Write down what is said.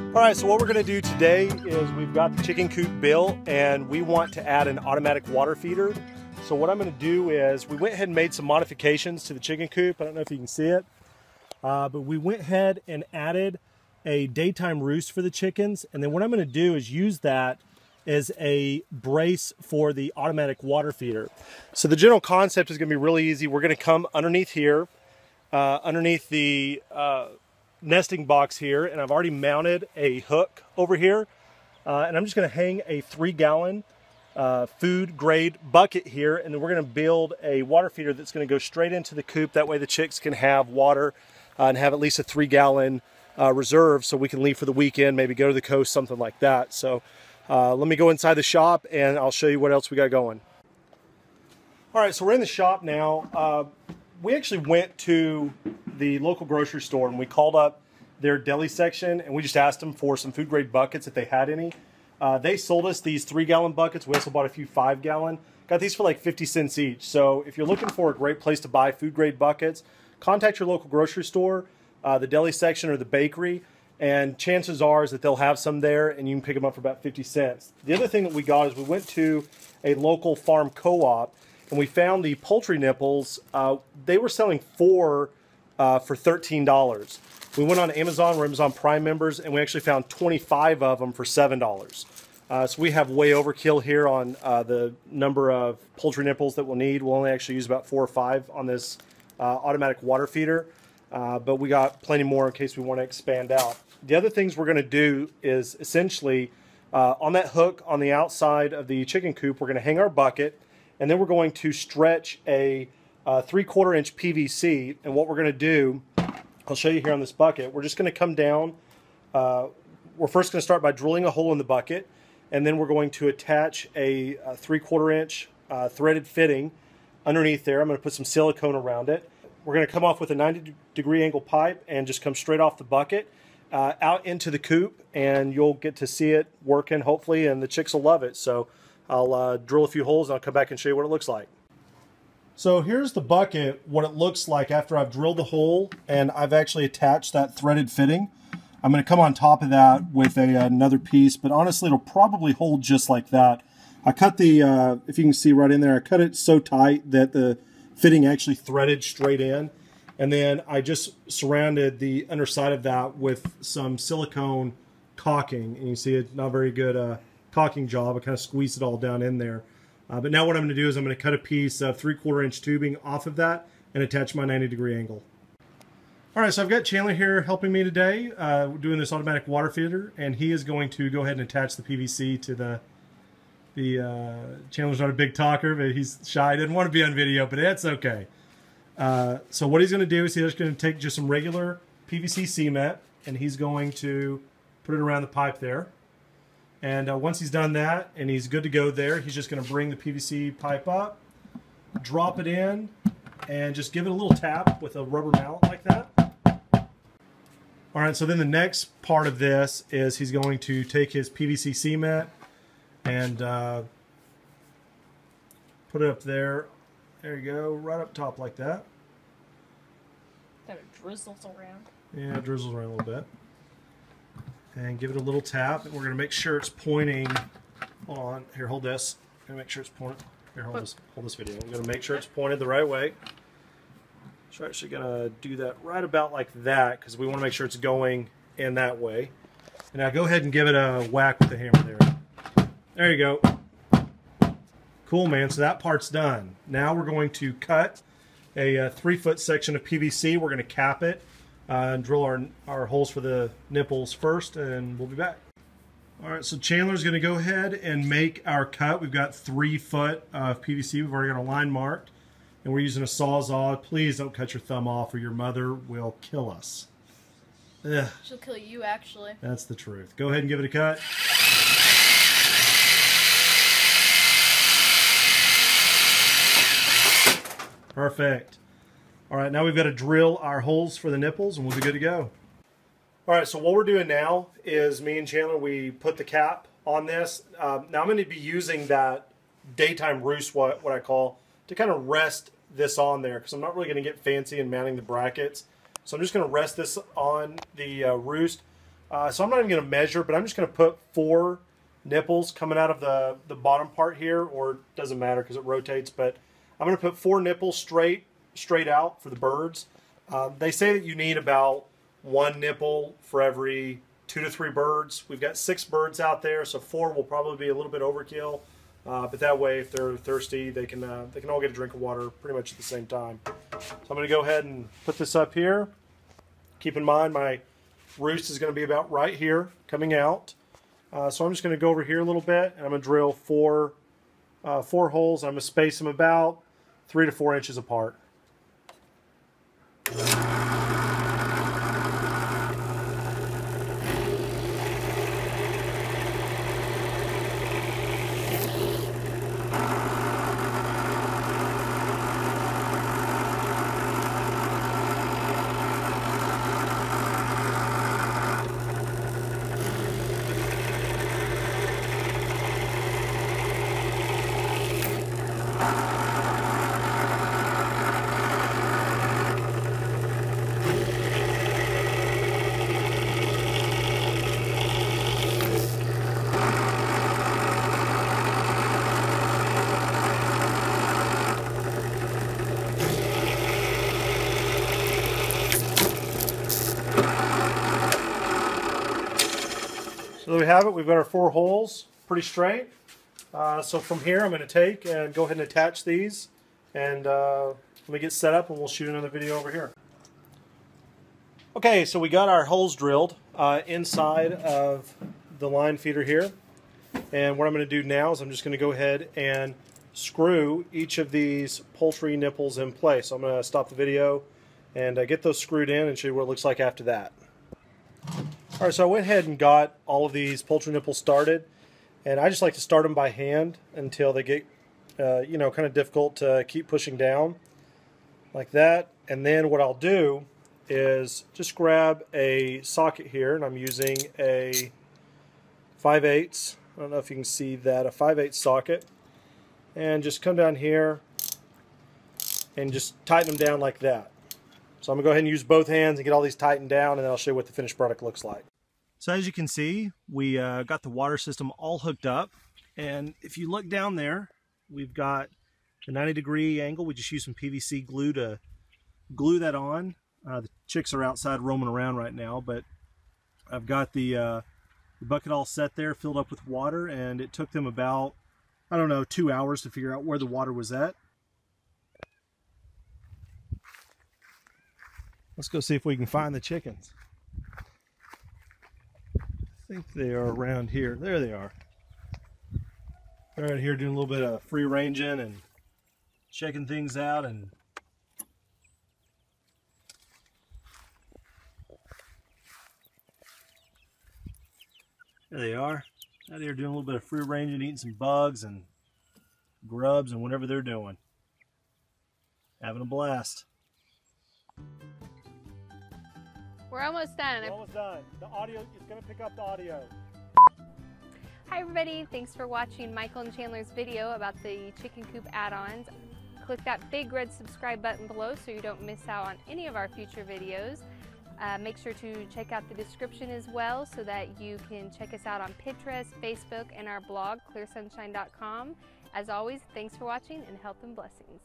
Alright, so what we're going to do today is we've got the chicken coop built and we want to add an automatic water feeder. So what I'm going to do is we went ahead and made some modifications to the chicken coop. I don't know if you can see it, but we went ahead and added a daytime roost for the chickens, and then what I'm going to do is use that as a brace for the automatic water feeder. So the general concept is going to be really easy. We're going to come underneath here, underneath the nesting box here, and I've already mounted a hook over here, and I'm just going to hang a 3-gallon food grade bucket here, and then we're going to build a water feeder that's going to go straight into the coop. That way the chicks can have water and have at least a 3-gallon reserve, so we can leave for the weekend, maybe go to the coast, something like that. So let me go inside the shop and I'll show you what else we got going. All right, so we're in the shop now. We actually went to the local grocery store and we called up their deli section and we just asked them for some food grade buckets if they had any. They sold us these 3-gallon buckets. We also bought a few 5-gallon. Got these for like 50 cents each. So if you're looking for a great place to buy food grade buckets, contact your local grocery store, the deli section or the bakery, and chances are is that they'll have some there and you can pick them up for about 50 cents. The other thing that we got is we went to a local farm co-op and we found the poultry nipples. They were selling 4 for $13. We went on Amazon, we're Amazon Prime members, and we actually found 25 of them for $7. So we have way overkill here on the number of poultry nipples that we'll need. We'll only actually use about 4 or 5 on this automatic water feeder, but we got plenty more in case we want to expand out. The other things we're going to do is essentially on that hook on the outside of the chicken coop, we're going to hang our bucket, and then we're going to stretch a 3/4 inch PVC. And what we're going to do, I'll show you here on this bucket, we're just going to come down. We're first going to start by drilling a hole in the bucket, and then we're going to attach a 3/4 inch threaded fitting underneath there. I'm going to put some silicone around it. We're going to come off with a 90-degree angle pipe and just come straight off the bucket out into the coop, and you'll get to see it working hopefully, and the chicks will love it. So I'll drill a few holes and I'll come back and show you what it looks like. So here's the bucket, what it looks like after I've drilled the hole and I've actually attached that threaded fitting. I'm going to come on top of that with another piece, but honestly it'll probably hold just like that. I cut the, if you can see right in there, I cut it so tight that the fitting actually threaded straight in. And then I just surrounded the underside of that with some silicone caulking. And you see it's not very good caulking job. I kind of squeezed it all down in there. But now what I'm going to do is I'm going to cut a piece of 3/4 inch tubing off of that and attach my 90-degree angle. All right, so I've got Chandler here helping me today doing this automatic water feeder, and he is going to go ahead and attach the PVC to the Chandler's not a big talker, but he's shy. He didn't want to be on video, but that's okay. So what he's going to do is he's just going to take just some regular PVC cement, and he's going to put it around the pipe there. And once he's done that and he's good to go there, he's just going to bring the PVC pipe up, drop it in, and just give it a little tap with a rubber mallet like that. All right, so then the next part of this is he's going to take his PVC cement and put it up there. There you go, right up top like that. That it drizzles around. Yeah, it drizzles around a little bit. And give it a little tap, and we're going to make sure it's pointing on. Here, hold this. I'm going to make sure it's pointed. Here, hold this video. I'm going to make sure it's pointed the right way. So we're actually going to do that right about like that because we want to make sure it's going in that way. And now go ahead and give it a whack with the hammer there. There you go. Cool, man. So that part's done. Now we're going to cut a 3-foot section of PVC. We're going to cap it. And drill our holes for the nipples first, and we'll be back. All right, so Chandler's going to go ahead and make our cut. We've got 3 foot of PVC. We've already got a line marked, and we're using a Sawzall. Please don't cut your thumb off, or your mother will kill us. Ugh. She'll kill you, actually. That's the truth. Go ahead and give it a cut. Perfect. All right, now we've got to drill our holes for the nipples and we'll be good to go. All right, so what we're doing now is me and Chandler, we put the cap on this. Now I'm going to be using that daytime roost, what I call, to kind of rest this on there because I'm not really going to get fancy in mounting the brackets. So I'm just going to rest this on the roost. So I'm not even going to measure, but I'm just going to put 4 nipples coming out of the bottom part here, or it doesn't matter because it rotates, but I'm going to put 4 nipples straight out for the birds. They say that you need about 1 nipple for every 2 to 3 birds. We've got 6 birds out there, so 4 will probably be a little bit overkill. But that way, if they're thirsty, they can all get a drink of water pretty much at the same time. So I'm going to go ahead and put this up here. Keep in mind my roost is going to be about right here coming out. So I'm just going to go over here a little bit, and I'm going to drill 4 holes. I'm going to space them about 3 to 4 inches apart. So there we have it. We've got our 4 holes pretty straight. So from here I'm going to take and go ahead and attach these, and let me get set up and we'll shoot another video over here. Okay, so we got our holes drilled inside of the line feeder here, and what I'm going to do now is I'm just going to go ahead and screw each of these poultry nipples in place. So I'm going to stop the video and get those screwed in and show you what it looks like after that. Alright, so I went ahead and got all of these poultry nipples started, and I just like to start them by hand until they get, you know, kind of difficult to keep pushing down, like that. And then what I'll do is just grab a socket here, and I'm using a 5/8. I don't know if you can see that, a 5/8 socket, and just come down here and just tighten them down like that. So I'm going to go ahead and use both hands and get all these tightened down, and then I'll show you what the finished product looks like. So as you can see, we got the water system all hooked up, and if you look down there, we've got the 90-degree angle. We just used some PVC glue to glue that on. The chicks are outside roaming around right now, but I've got the bucket all set there, filled up with water, and it took them about, I don't know, 2 hours to figure out where the water was at. Let's go see if we can find the chickens. I think they are around here. There they are. They're out here doing a little bit of free ranging and checking things out, and there they are. Out here doing a little bit of free ranging, eating some bugs and grubs and whatever they're doing. Having a blast. We're almost done. We're almost done. The audio is going to pick up the audio. Hi everybody, thanks for watching Michael and Chandler's video about the chicken coop add-ons. Click that big red subscribe button below so you don't miss out on any of our future videos. Make sure to check out the description as well so that you can check us out on Pinterest, Facebook, and our blog, clearsunshine.com. As always, thanks for watching, and health and blessings.